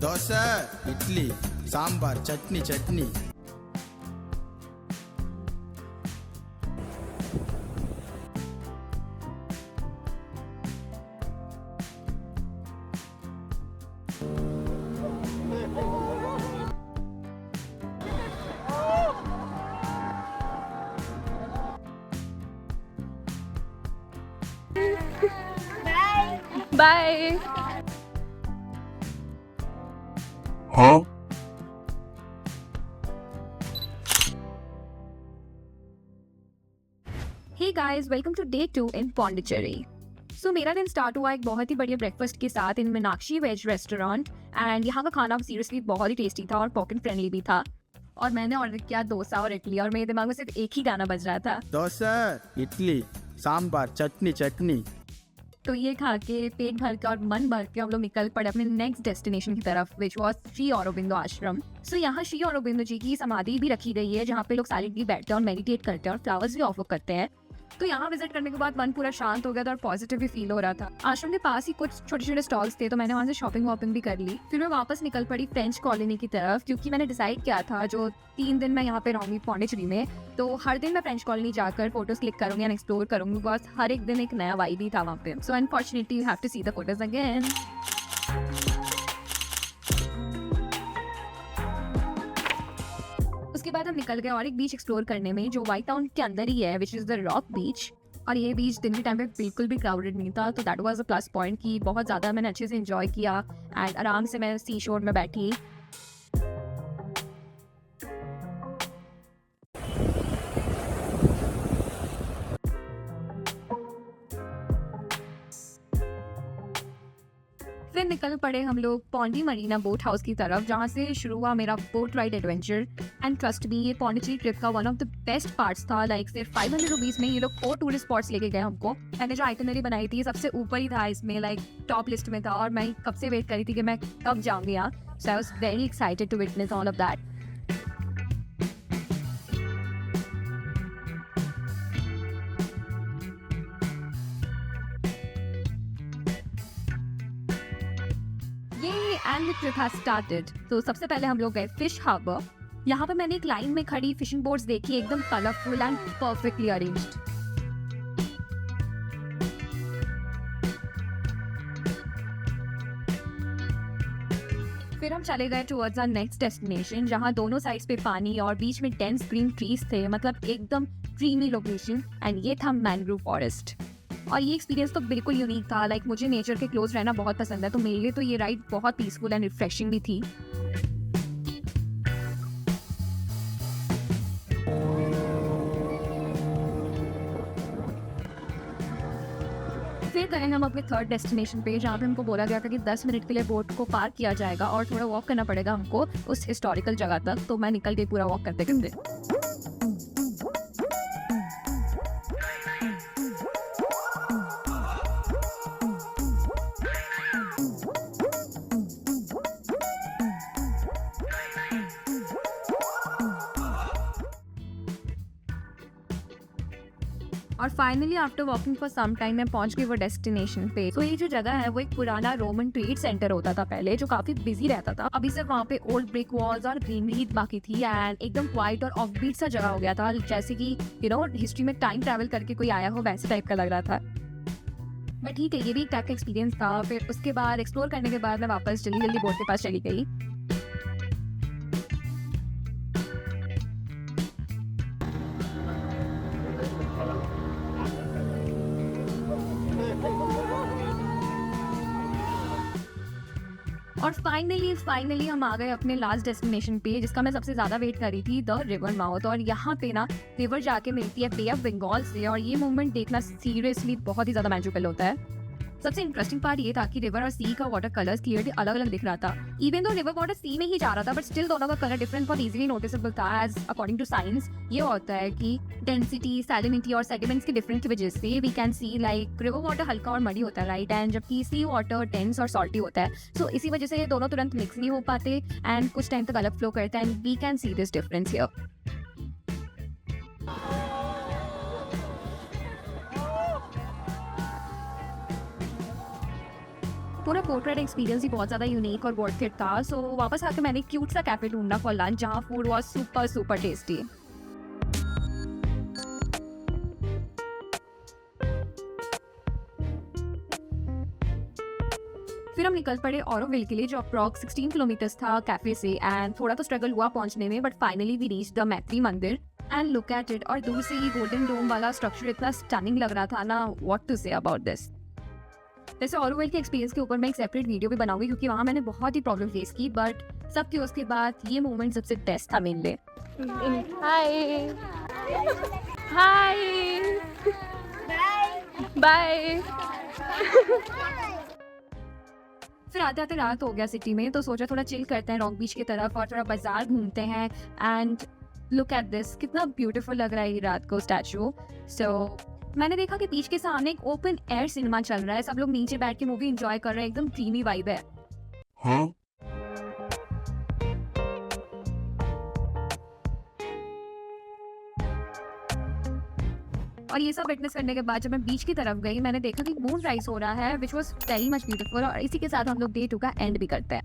Dosa idli sambar chutney chutney Bye. Huh? Hey guys, welcome to day 2 in Pondicherry. So मेरा दिन start हुआ एक बहुत ही बढ़िया ब्रेकफास्ट के साथ इन मीनाक्षी वेज रेस्टोरेंट एंड यहाँ का खाना सीरियसली बहुत ही टेस्टी था और पॉकेट फ्रेंडली भी था। और मैंने ऑर्डर किया डोसा और इडली और मेरे दिमाग में सिर्फ एक ही गाना बज रहा था। దోశ ఇడ్లీ సాంబార్ చట్నీ చట్నీ तो ये खा के पेट भर के और मन भर के हम लोग निकल पड़े अपने नेक्स्ट डेस्टिनेशन की तरफ विच वॉज श्री औरोबिंदो आश्रम। सो यहाँ श्री औरोबिंदो जी की समाधि भी रखी गई है जहाँ पे लोग साइलेंटली बैठते हैं और मेडिटेट करते हैं और फ्लावर्स भी ऑफर करते हैं। तो यहाँ विजिट करने के बाद मन पूरा शांत हो गया था और पॉजिटिव भी फील हो रहा था। आश्रम के पास ही कुछ छोटे छोटे स्टॉल्स थे तो मैंने वहाँ से शॉपिंग वॉपिंग भी कर ली। फिर मैं वापस निकल पड़ी फ्रेंच कॉलोनी की तरफ क्योंकि मैंने डिसाइड किया था जो 3 दिन मैं यहाँ पे रहूंगी पौंडीचेरी में तो हर दिन मैं फ्रेंच कॉलोनी जाकर फोटोज क्लिक करूंगी एंड एक्सप्लोर करूंगी बिकॉज हर एक दिन एक नया वाइब ही था वहाँ पे। So unfortunately you have to see the photos again. उसके बाद हम निकल गए और एक बीच एक्सप्लोर करने में जो वाइट टाउन के अंदर ही है विच इज़ द रॉक बीच। और ये बीच दिन के टाइम पे बिल्कुल भी क्राउडेड नहीं था तो that was a plus point कि बहुत ज़्यादा मैंने अच्छे से एंजॉय किया एंड आराम से मैं सी शोर में बैठी। फिर निकल पड़े हम लोग पौंडी मरीना बोट हाउस की तरफ जहाँ से शुरू हुआ मेरा boat ride adventure. And trust me ये पौंडीचेरी ट्रिप का one of the best parts था। लाइक सिर्फ 500 रुपीज़ में ये लोग 4 टूरिस्ट स्पॉट्स लेके गए हमको। मैंने जो आइटनरी बनाई थी सबसे ऊपर ही था इसमें, लाइक टॉप लिस्ट में था और मैं कब से वेट करी थी कि मैं कब जाऊँगी यहाँ। So I was very excited to witness all of that. And the trip has started. तो सबसे पहले हम लोग गए फिश हार्बर। यहाँ पर मैंने एक लाइन में खड़ी फिशिंग बोट्स देखी एकदम कलरफुल एंड परफेक्टली अरेंज्ड। फिर हम चले गए टुवर्ड्स आवर नेक्स्ट डेस्टिनेशन जहाँ दोनों साइड्स पे पानी और बीच में डेंस ग्रीन ट्रीज थे, मतलब एकदम ड्रीमी लोकेशन। एंड ये था मैंग्रोव फॉरेस्ट और ये एक्सपीरियंस तो बिल्कुल यूनिक था। लाइक मुझे नेचर के क्लोज रहना बहुत पसंद है तो मेरे लिए तो ये राइड बहुत पीसफुल एंड रिफ्रेशिंग भी थी। फिर गए हम अपने थर्ड डेस्टिनेशन पे जहाँ पे हमको बोला गया था कि 10 मिनट के लिए बोट को पार्क किया जाएगा और थोड़ा वॉक करना पड़ेगा हमको उस हिस्टोरिकल जगह तक। तो मैं निकल गई पूरा वॉक करते करते। और finally after walking for some time मैं पहुंच गई वो डेस्टिनेशन पे। तो ये जो जगह है वो एक पुराना रोमन ट्रेड सेंटर होता था पहले जो काफी बिजी रहता था। अभी सिर्फ वहाँ पे ओल्ड ब्रिक वॉल्स और ग्रीनरी बाकी थी एंड एकदम क्वाइट और ऑफबीट सा जगह हो गया था, जैसे कि हिस्ट्री में टाइम ट्रैवल करके कोई आया हो वैसे टाइप का लग रहा था। बट ठीक है, ये भी एक टाइप का एक्सपीरियंस था। फिर उसके बाद एक्सप्लोर करने के बाद मैं वापस जल्दी जल्दी बोट के पास चली गई। और फाइनली हम आ गए अपने लास्ट डेस्टिनेशन पे जिसका मैं सबसे ज़्यादा वेट कर रही थी, द रिवर माउथ। और यहाँ पे ना रिवर जाके मिलती है बे ऑफ बंगाल से और ये मूवमेंट देखना सीरियसली बहुत ही ज़्यादा मैजिकल होता है। सबसे इंटरेस्टिंग पार्ट ये था कि रिवर और सी का वाटर कलर्स क्लियरली अलग अलग दिख रहा था। इवन दो रिवर वाटर सी में ही जा रहा था बट स्टिल दोनों का कलर डिफरेंट बहुत इजीली नोटिसेबल था। एज अकॉर्डिंग टू साइंस ये होता है कि डेंसिटी, सैलिनिटी और सेडिमेंट्स के डिफरेंस की वजह से we can see like river water हल्का और मडी होता है, राइट, एंड जबकि सी वाटर डेंस और सॉल्टी होता है। सो इसी वजह से ये दोनों तुरंत मिक्स नहीं हो पाते एंड कुछ टाइम तक अलग फ्लो करता है and we can see this difference here. पूरा पोर्ट्रेट एक्सपीरियंस ही बहुत ज़्यादा यूनिक और वर्थ इट था। सो वापस आके मैंने क्यूट सा कैफ़े ढूंढा फॉर लंच जहाँ food was super super tasty. फिर हम निकल पड़े ऑरोविल के लिए जो अप्रॉक्स 16 किलोमीटर्स था कैफे से, एंड थोड़ा तो स्ट्रगल हुआ पहुंचने में, but finally we reach the Matri Mandir and look at it. और दूर से ये गोल्डन डोम वाला स्ट्रक्चर इतना स्टनिंग लग रहा था ना, what to say about this. वैसे ऑरोविल के एक्सपीरियंस के ऊपर मैं एक सेपरेट वीडियो भी बनाऊंगी क्योंकि वहाँ मैंने बहुत ही प्रॉब्लम फेस की, बट सबके उसके बाद ये मोमेंट सबसे बेस्ट था मेरे लिए। हाय हाय बाय। फिर आते आते रात हो गया सिटी में, तो सोचा थोड़ा चिल करते हैं रॉक बीच की तरफ और थोड़ा बाजार घूमते हैं। एंड लुक एट दिस, कितना ब्यूटीफुल लग रहा है ये रात को स्टैचू। सो मैंने देखा कि बीच के सामने एक ओपन एयर सिनेमा चल रहा है, सब लोग नीचे बैठ के मूवी एंजॉय कर रहे हैं, एकदम ड्रीमी वाइब है। Huh? और ये सब विटनेस करने के बाद जब मैं बीच की तरफ गई, मैंने देखा कि मून राइज हो रहा है, which was very much beautiful. और इसी के साथ हम लोग डे 2 का एंड भी करते हैं।